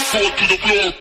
Fall to the floor.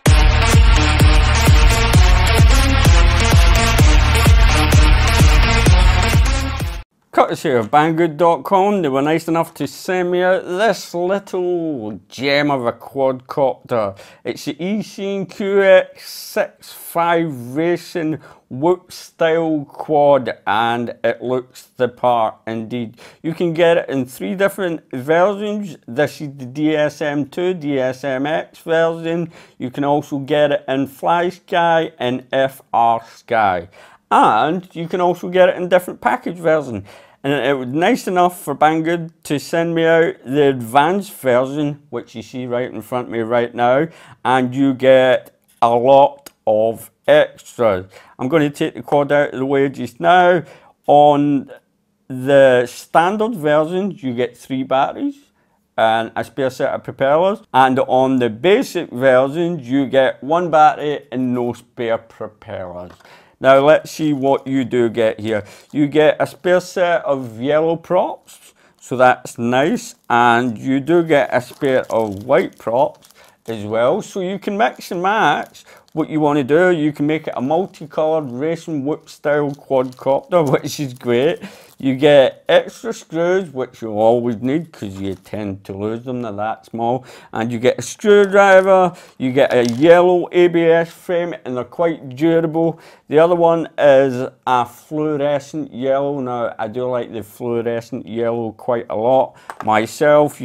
Courtesy of Banggood.com, they were nice enough to send me out this little gem of a quadcopter. It's the Eachine QX65 racing whoop style quad, and it looks the part indeed. You can get it in 3 different versions. This is the DSM2, DSMX version. You can also get it in Fly Sky and FR Sky. And you can also get it in different package versions. And it was nice enough for Banggood to send me out the advanced version, which you see right in front of me right now. And you get a lot of extras. I'm going to take the quad out of the way just now. On the standard version, you get 3 batteries and a spare set of propellers. And on the basic version, you get 1 battery and no spare propellers. Now let's see what you do get here. You get a spare set of yellow props, so that's nice, and you do get a spare of white props as well, so you can mix and match what you want to do. You can make it a multicolored racing whoop style quadcopter, which is great. You get extra screws, which you'll always need because you tend to lose them, they're that small. And you get a screwdriver, you get a yellow ABS frame, and they're quite durable. The other one is a fluorescent yellow. Now, I do like the fluorescent yellow quite a lot myself.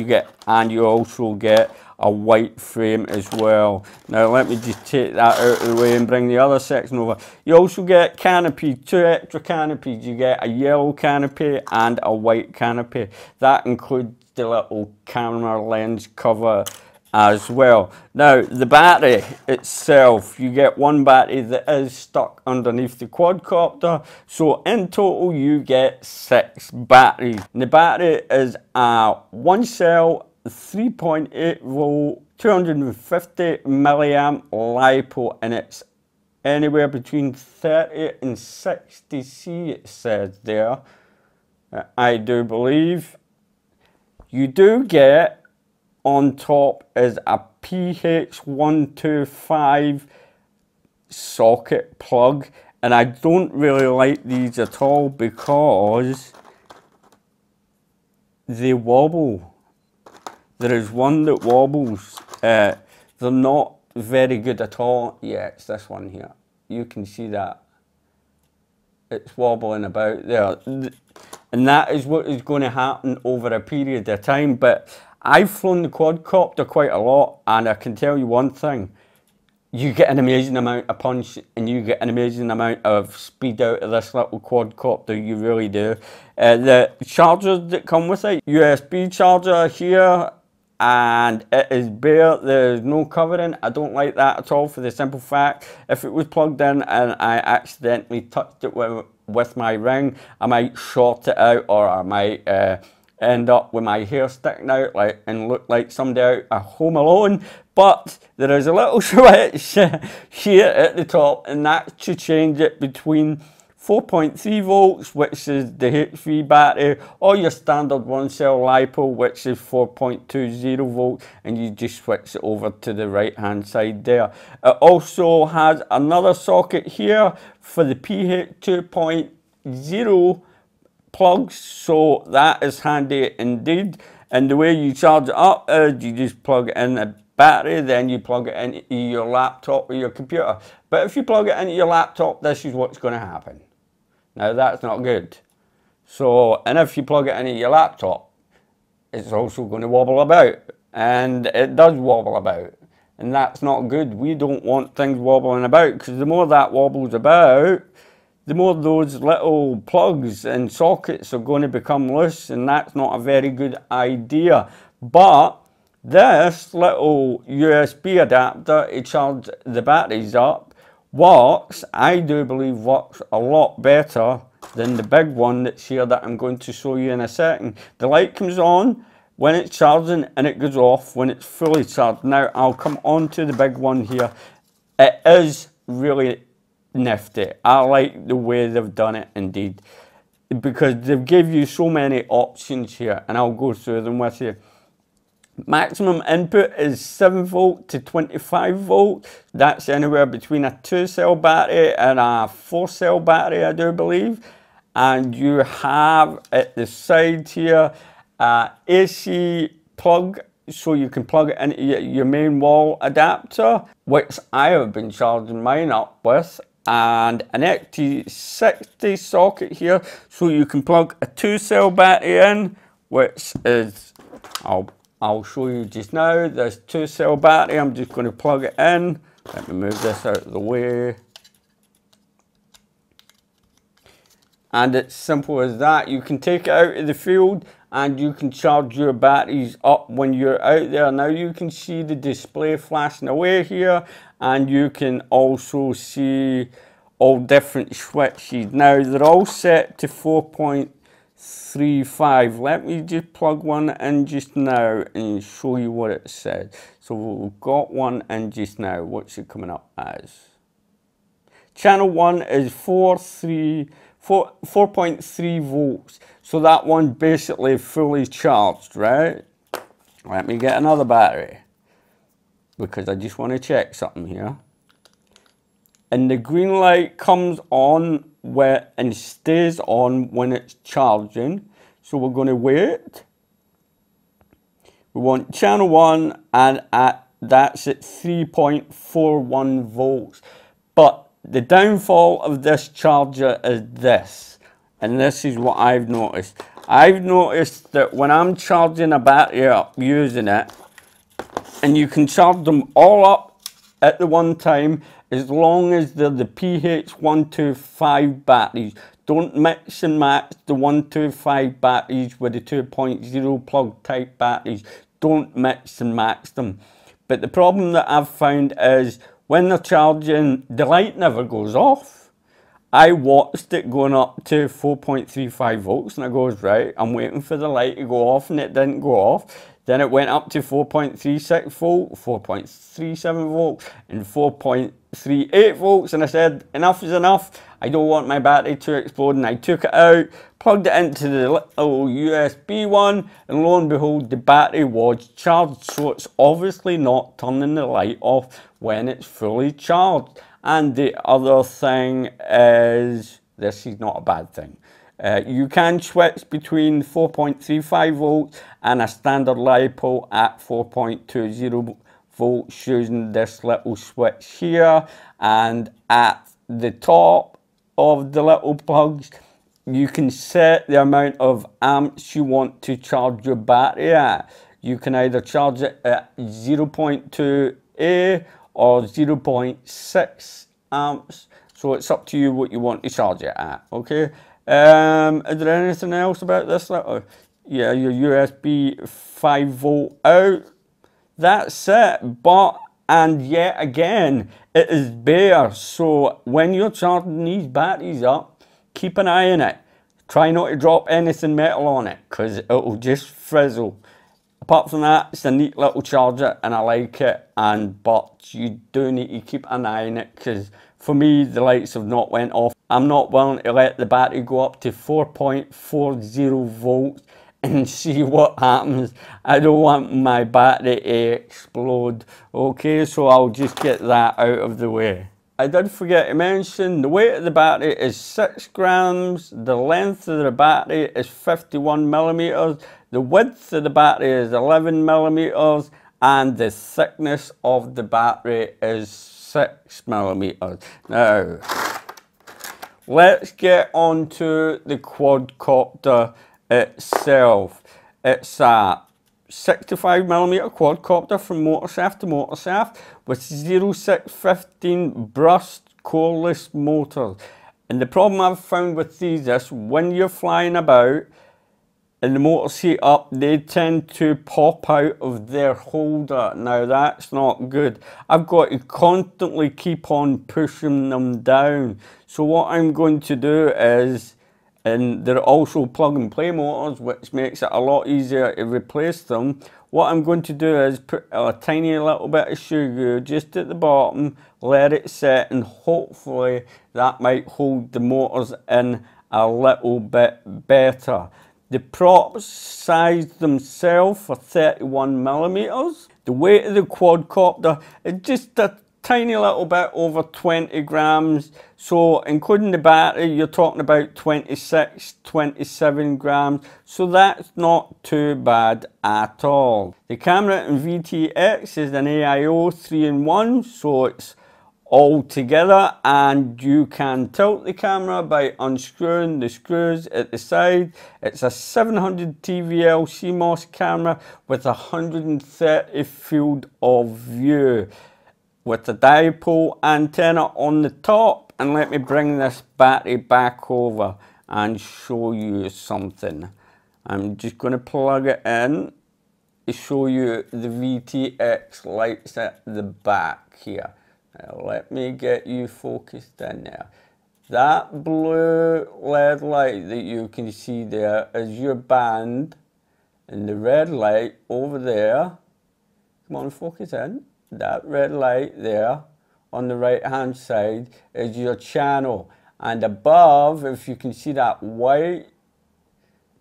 And you also get a white frame as well. Now let me just take that out of the way and bring the other section over. You also get canopy, 2 extra canopies. You get a yellow canopy and a white canopy. That includes the little camera lens cover as well. Now the battery itself, you get 1 battery that is stuck underneath the quadcopter, so in total you get 6 batteries. And the battery is a 1 cell 3.8 volt 250 milliamp LiPo, and it's anywhere between 30 and 60 C, it says there. I do believe. You do get on top is a PH125 socket plug, and I don't really like these at all because they wobble. There is one that wobbles. They're not very good at all. Yeah, it's this one here. You can see that. It's wobbling about there. And that is what is going to happen over a period of time. But I've flown the quadcopter quite a lot, and I can tell you one thing. You get an amazing amount of punch and you get an amazing amount of speed out of this little quadcopter, you really do. The chargers that come with it, USB charger here, and it is bare, there's no covering. I don't like that at all, for the simple fact, if it was plugged in and I accidentally touched it with my ring, I might short it out, or I might end up with my hair sticking out and look like somebody out at Home Alone. But there is a little switch here at the top, and that's to change it between 4.3 volts, which is the HV battery, or your standard 1 cell LiPo, which is 4.20 volts, and you just switch it over to the right hand side there. It also has another socket here for the PH 2.0 plugs, so that is handy indeed. And the way you charge it up is you just plug in a battery, then you plug it into your laptop or your computer. But if you plug it into your laptop, this is what's going to happen. Now that's not good. So, and if you plug it into your laptop, it's also going to wobble about, and it does wobble about, and that's not good. We don't want things wobbling about, because the more that wobbles about, the more those little plugs and sockets are going to become loose, and that's not a very good idea. But this little USB adapter to charge the batteries up works, I do believe works a lot better than the big one that's here that I'm going to show you in a second. The light comes on when it's charging and it goes off when it's fully charged. Now I'll come on to the big one here. It is really nifty. I like the way they've done it indeed, because they've give you so many options here, and I'll go through them with you. Maximum input is 7 volt to 25 volt. That's anywhere between a 2-cell battery and a 4-cell battery, I do believe. And you have at the side here a AC plug, so you can plug it into your main wall adapter, which I have been charging mine up with, and an XT60 socket here, so you can plug a 2-cell battery in, which is, I'll show you just now. This 2-cell battery, I'm just going to plug it in. Let me move this out of the way. And it's simple as that. You can take it out of the field and you can charge your batteries up when you're out there. Now you can see the display flashing away here, and you can also see all different switches. Now they're all set to 4.35. Let me just plug one in just now and show you what it says. So we've got one in just now. What's it coming up as? Channel 1 is 4.3 volts. So that one basically fully charged, right? Let me get another battery, because I just want to check something here. And the green light comes on and stays on when it's charging. So we're going to wait. We want channel 1, and that's at 3.41 volts. But the downfall of this charger is this, and this is what I've noticed. I've noticed that when I'm charging a battery up using it, and you can charge them all up at the one time, as long as they're the PH125 batteries. Don't mix and match the 125 batteries with the 2.0 plug type batteries. Don't mix and match them. But the problem that I've found is when they're charging, the light never goes off. I watched it going up to 4.35 volts, and it goes, right, I'm waiting for the light to go off, and it didn't go off. Then it went up to 4.36 volt, 4.37 volt, and 4.38 volts, and I said, enough is enough. I don't want my battery to explode, and I took it out, plugged it into the little USB one, and lo and behold, the battery was charged. So it's obviously not turning the light off when it's fully charged. And the other thing is, this is not a bad thing. You can switch between 4.35 volts and a standard LiPo at 4.20 volts using this little switch here. And at the top of the little plugs, you can set the amount of amps you want to charge your battery at. You can either charge it at 0.2A or 0.6 amps. So it's up to you what you want to charge it at, okay? Is there anything else about this little? Yeah, your USB 5 volt out. That's it. But, and yet again, it is bare. So when you're charging these batteries up, keep an eye on it. Try not to drop anything metal on it, because it'll just frizzle. Apart from that, it's a neat little charger and I like it. But you do need to keep an eye on it, because for me, the lights have not went off. I'm not willing to let the battery go up to 4.40 volts and see what happens. I don't want my battery to explode. Okay, so I'll just get that out of the way. I did forget to mention, the weight of the battery is 6 grams, the length of the battery is 51 millimeters, the width of the battery is 11 millimeters, and the thickness of the battery is 6 millimeters. Now, let's get on to the quadcopter itself. It's a 65 millimeter quadcopter from motor shaft to motor shaft with 0615 brushed coreless motors. And the problem I've found with these is when you're flying about and the motors heat up, they tend to pop out of their holder. Now that's not good. I've got to constantly keep on pushing them down. So what I'm going to do is, and they're also plug and play motors, which makes it a lot easier to replace them. What I'm going to do is put a tiny little bit of sugar just at the bottom, let it set, and hopefully that might hold the motors in a little bit better. The props size themselves for 31mm. The weight of the quadcopter is just a tiny little bit over 20 grams. So including the battery, you're talking about 26, 27 grams. So that's not too bad at all. The camera in VTX is an AIO 3-in-1, so it's all together, and you can tilt the camera by unscrewing the screws at the side. It's a 700 TVL CMOS camera with 130 field of view with a dipole antenna on the top. And let me bring this battery back over and show you something. I'm just going to plug it in to show you the VTX lights at the back here. Now let me get you focused in there. That blue LED light that you can see there is your band, and the red light over there, come on, focus in, that red light there on the right hand side is your channel, and above, if you can see that white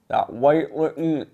looking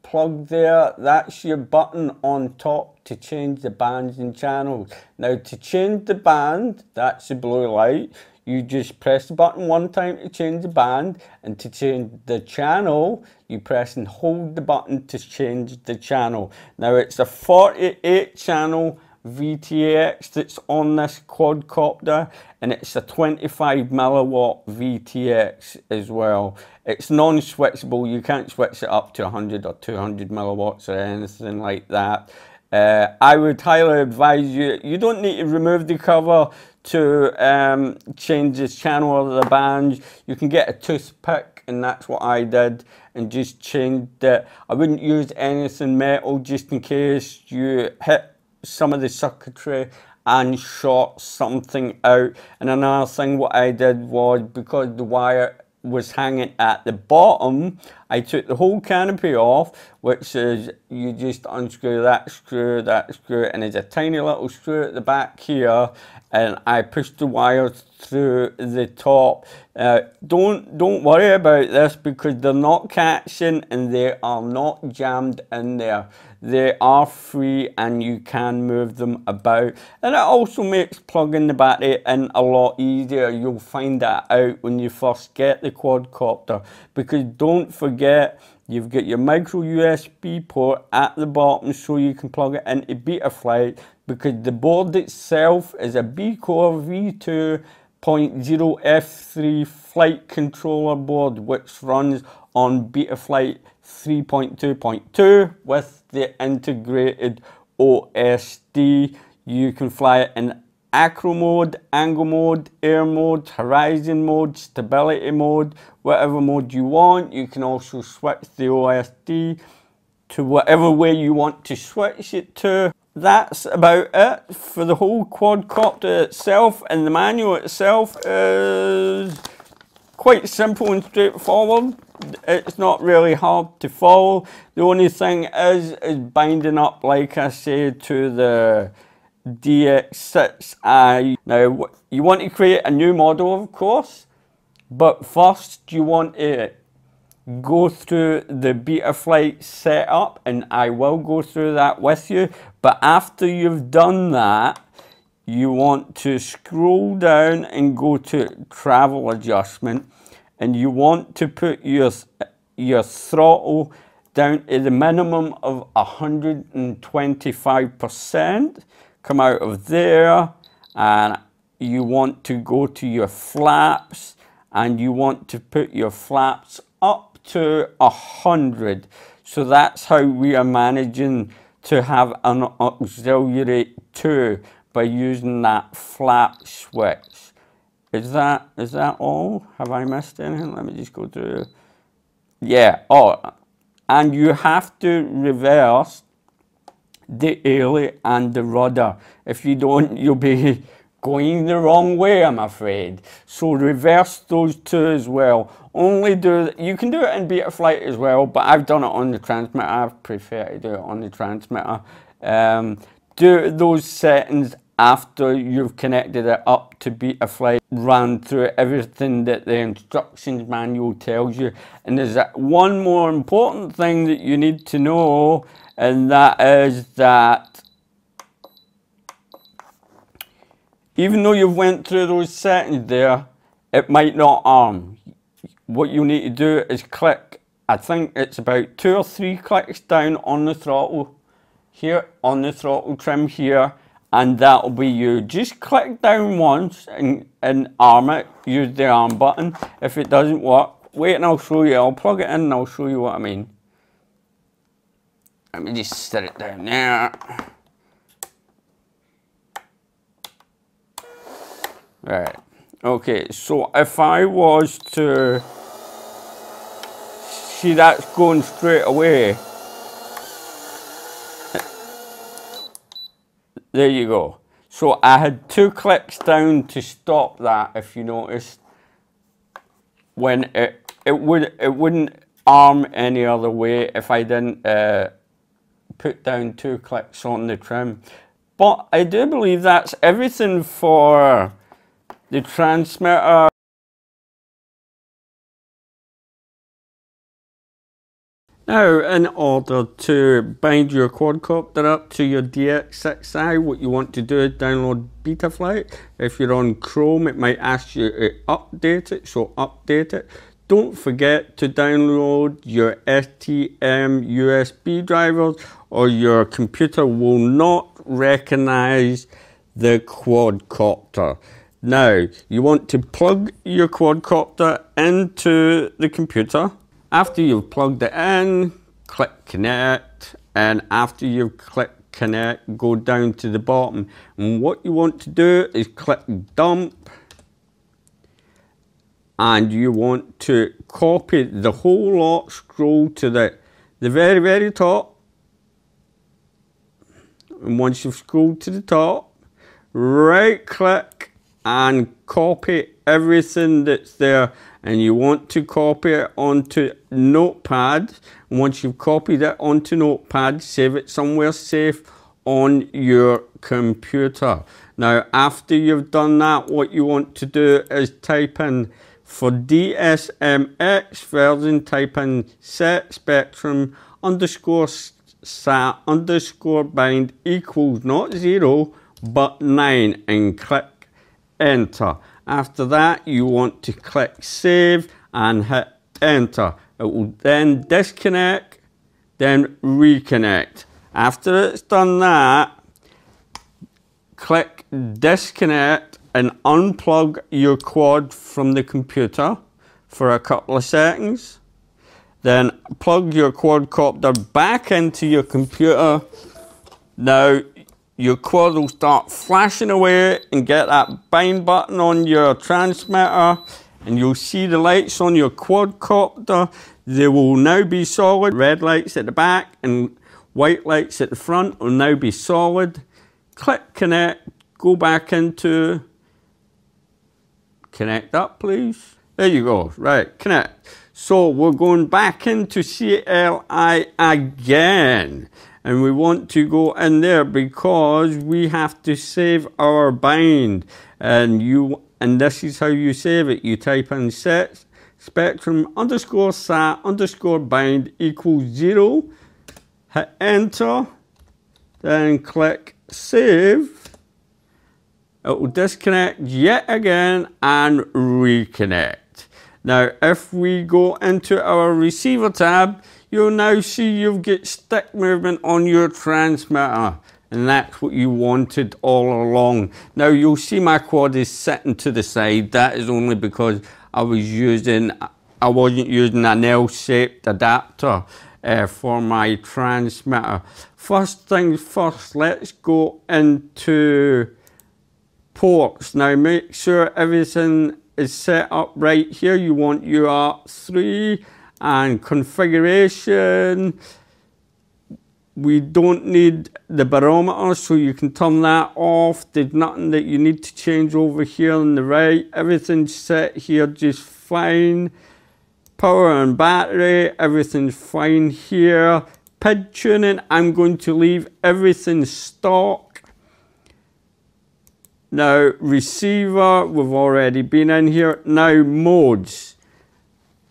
plug there, that's your button on top to change the bands and channels. Now to change the band, that's the blue light, you just press the button one time to change the band, and to change the channel you press and hold the button to change the channel. Now it's a 48 channel VTX that's on this quadcopter, and it's a 25 milliwatt VTX as well. It's non-switchable, you can't switch it up to 100 or 200 milliwatts or anything like that. I would highly advise you don't need to remove the cover to change this channel or the bands. You can get a toothpick, and that's what I did, and just changed it. I wouldn't use anything metal just in case you hit some of the circuitry and short something out. And another thing what I did was, because the wire was hanging at the bottom, I took the whole canopy off, which is you just unscrew that screw, and there's a tiny little screw at the back here, and I pushed the wires through the top. Don't worry about this, because they're not catching and they are not jammed in there. They are free and you can move them about, and it also makes plugging the battery in a lot easier. You'll find that out when you first get the quadcopter, because don't forget you've got your micro USB port at the bottom so you can plug it into Betaflight, because the board itself is a B-Core V2.0 F3 flight controller board, which runs on Betaflight 3.2.2 with the integrated OSD. You can fly it in acro mode, angle mode, air mode, horizon mode, stability mode, whatever mode you want. You can also switch the OSD to whatever way you want to switch it to. That's about it for the whole quadcopter itself, and the manual itself is quite simple and straightforward. It's not really hard to follow. The only thing is binding up, like I said, to the DX6i. Now, you want to create a new model, of course, but first you want to go through the Betaflight setup, and I will go through that with you. But after you've done that, you want to scroll down and go to travel adjustment, and you want to put your throttle down to the minimum of 125%. Come out of there, and you want to go to your flaps, and you want to put your flaps up to 100. So that's how we are managing to have an auxiliary 2 by using that flap switch. Is that all? Have I missed anything? Let me just go through. Yeah, oh, and you have to reverse the aileron and the rudder. If you don't, you'll be going the wrong way, I'm afraid. So reverse those two as well. Only do, you can do it in Betaflight as well, but I've done it on the transmitter. I prefer to do it on the transmitter. Do those settings after you've connected it up to Betaflight, run through everything that the instructions manual tells you. And there's one more important thing that you need to know, and that is that even though you've went through those settings there, it might not arm. What you need to do is click, I think it's about 2 or 3 clicks down on the throttle here, on the throttle trim here, and that'll be you. Just click down once and arm it. Use the arm button. If it doesn't work, wait and I'll show you. I'll plug it in and I'll show you what I mean. Let me just set it down there. Right. Okay, so if I was to see, that's going straight away. There you go. So I had 2 clicks down to stop that, if you noticed. When it wouldn't arm any other way if I didn't put down 2 clicks on the trim. But I do believe that's everything for the transmitter. Now, in order to bind your quadcopter up to your DX6i, what you want to do is download Betaflight. If you're on Chrome, it might ask you to update it, so update it. Don't forget to download your STM USB drivers, or your computer will not recognize the quadcopter. Now, you want to plug your quadcopter into the computer. After you've plugged it in, click connect, and after you've clicked connect, go down to the bottom. And what you want to do is click dump, and you want to copy the whole lot, scroll to the very top. And once you've scrolled to the top, right click and copy everything that's there. And you want to copy it onto Notepad. And once you've copied it onto Notepad, save it somewhere safe on your computer. Now, after you've done that, what you want to do is type in, for DSMX version, type in set spectrum underscore sat underscore bind equals not 0 but 9, and click enter. After that, you want to click save and hit enter. It will then disconnect, then reconnect. After it's done that, click disconnect and unplug your quad from the computer for a couple of seconds. Then plug your quadcopter back into your computer. Now, your quad will start flashing away, and get that bind button on your transmitter, and you'll see the lights on your quadcopter. They will now be solid. Red lights at the back and white lights at the front will now be solid. Click connect, go back into connect up, please. There you go, right, connect. So we're going back into CLI again. And we want to go in there because we have to save our bind. And this is how you save it. You type in set spectrum underscore sat underscore bind equals 0. Hit enter. Then click save. It will disconnect yet again and reconnect. Now, if we go into our receiver tab, you'll now see you've got stick movement on your transmitter, and that's what you wanted all along. Now, you'll see my quad is sitting to the side. That is only because I wasn't using an L-shaped adapter for my transmitter. First things first, let's go into ports. Now, make sure everything is set up right here. You want UART3 and configuration. We don't need the barometer, so you can turn that off. There's nothing that you need to change over here on the right. Everything's set here just fine. Power and battery, everything's fine here. PID tuning, I'm going to leave everything stock. Now receiver, we've already been in here. Now modes.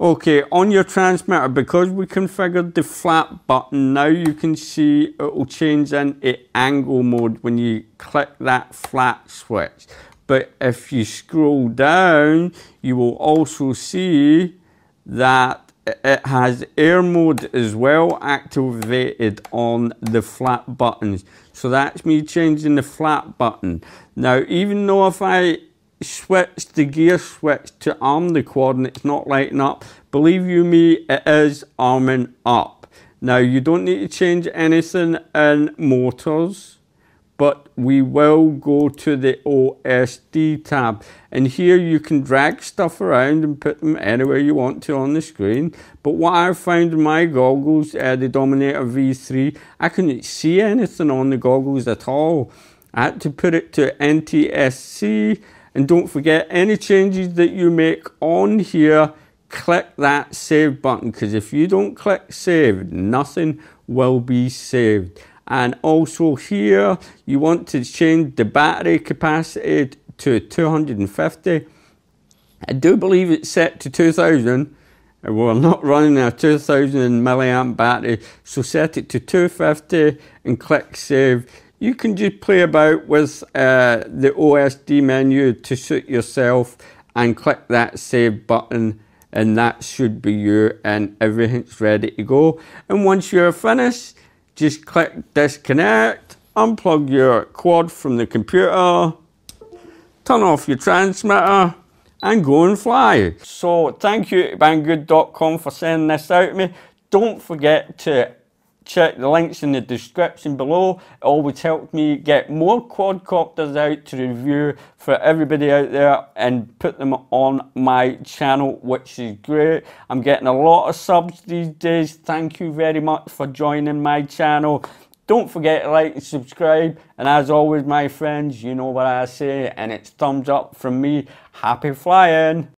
Okay, on your transmitter, because we configured the flat button, now you can see it will change into angle mode when you click that flat switch. But if you scroll down, you will also see that it has air mode as well activated on the flat buttons. So that's me changing the flat button. Now, even though if I switch the gear switch to arm the quad and it's not lighting up, believe you me, it is arming up. Now, you don't need to change anything in motors, but we will go to the OSD tab. And here you can drag stuff around and put them anywhere you want to on the screen. But what I found in my goggles, the Dominator V3, I couldn't see anything on the goggles at all. I had to put it to NTSC. And don't forget, any changes that you make on here, click that save button, because if you don't click save, nothing will be saved. And also here, you want to change the battery capacity to 250. I do believe it's set to 2000. We're not running a 2000 milliamp battery, so set it to 250 and click save. You can just play about with the OSD menu to suit yourself and click that save button, and that should be you, and everything's ready to go. And once you're finished, just click disconnect, unplug your quad from the computer, turn off your transmitter, and go and fly. So thank you to Banggood.com for sending this out to me. Don't forget to check the links in the description below. It always helps me get more quadcopters out to review for everybody out there and put them on my channel, which is great. I'm getting a lot of subs these days. Thank you very much for joining my channel. Don't forget to like and subscribe. And as always, my friends, you know what I say, and it's thumbs up from me. Happy flying!